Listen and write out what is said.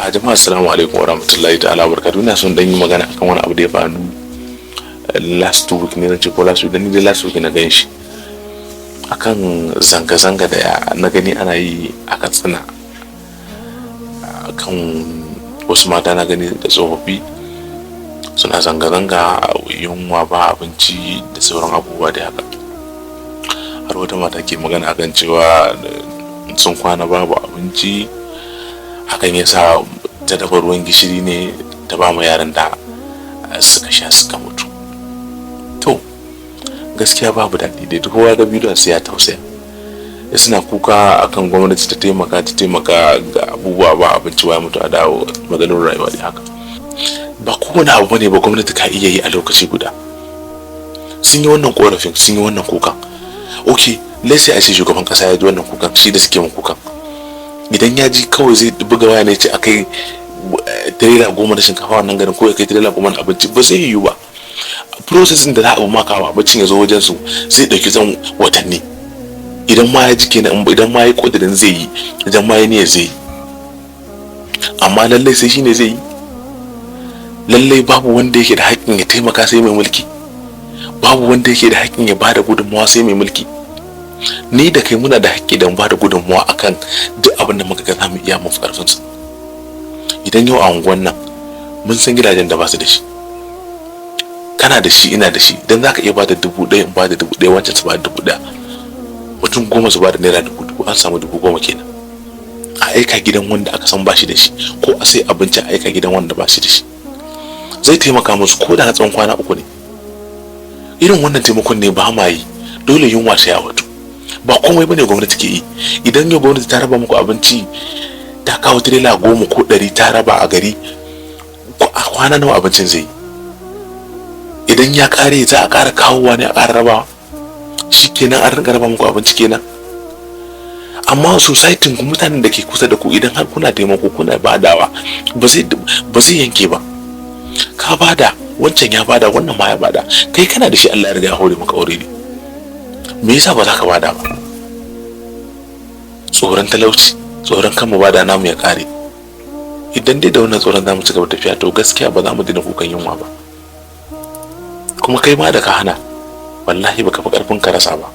A jama'a assalamu alaikum wa rahmatullahi ta'ala barkatu. Ina son dan yi magana akan wani abu da ya faru last week ne nace ko last week dan ni da last week na gan shi akan zanga-zanga da na gani ana yi a Katsina akan wasu mata na gani da tsofaffi suna zanga-zanga, yunwa ba abinci da sauran abubuwa da haka. Har wata mata ke magana akan cewa sun kwana babu abinci, hakan yasa ta dafa ruwan gishiri ne ta ba mu yaran da suka sha suka mutu. To gaskiya babu daɗi dai, duk kowa ga bidiyon sai ya tausaya. Suna kuka akan gwamnati ta taimaka ga abubuwa ba abinci ba mutu a dawo matsalolin rayuwa da haka. Ba kowane abu bane ba gwamnati ka iya yi a lokaci guda. Sun yi wannan korafin, sun yi wannan kukan. Okay, let's say shugaban kasa ya ji wannan kukan, shi da suke mun kukan. Idan ya ji kawai zai buga waya ne ce akai tirela 10 da shinkafa wannan garin, ko ya kai tirela 10 na abinci, ba zai yiwu ba. Processing da za a maka wa abincin ya zo wajen su zai dauki zan watanni. Idan ma ya ji kenan, idan ma ya kudirin zai yi, idan ma ya niyyar zai yi, amma lallai sai shine zai yi. Lallai babu wanda yake da haƙƙin ya taimaka sai mai mulki, babu wanda yake da haƙƙin ya bada gudunmawa sai mai mulki. Ni da kai muna da haƙƙi da mu bada gudunmawa akan duk abin da muka ga za mu iya mu karfin sa. Idan yau a unguwan nan mun san gidajen da ba su da shi, kana da shi, ina da shi, dan zaka iya bada 1000, in bada 1000, wancan su bada 1000, mutum 10 su bada naira 1000, an samu 10,000 kenan. A aika gidan wanda aka san ba shi da shi, ko a sai abinci a aika gidan wanda ba shi da shi, zai taimaka musu ko da na tsawon kwana 3 ne. Irin wannan taimakon ne ba ma yi, dole yunwa sai a wato. Ba komai bane gwamnati ke yi. Idan yau gwamnati ta raba muku abinci, ta kawo tirela 10 ko 100 ta raba a gari, a kwana nawa abincin zai yi? Idan ya kare za a ƙara kawowa ne a ƙara rabawa, shikenan an rinka raba muku abinci kenan. Amma society ku, mutanen da ke kusa da ku, idan har kuna taimako kuna badawa, ba zai yanke ba. Ka bada, wancan ya bada, wannan ma ya bada, kai kana da shi, Allah ya riga ya hore maka already. Me yasa ba za ka bada ba? Tsoron talauci, tsoron kan mu bada namu ya kare. Idan dai da wannan tsoron zamu ci gaba tafiya, to gaskiya ba za mu dina kukan yunwa ba. Kuma kai ma da ka hana, wallahi baka fi karfin ka rasa ba.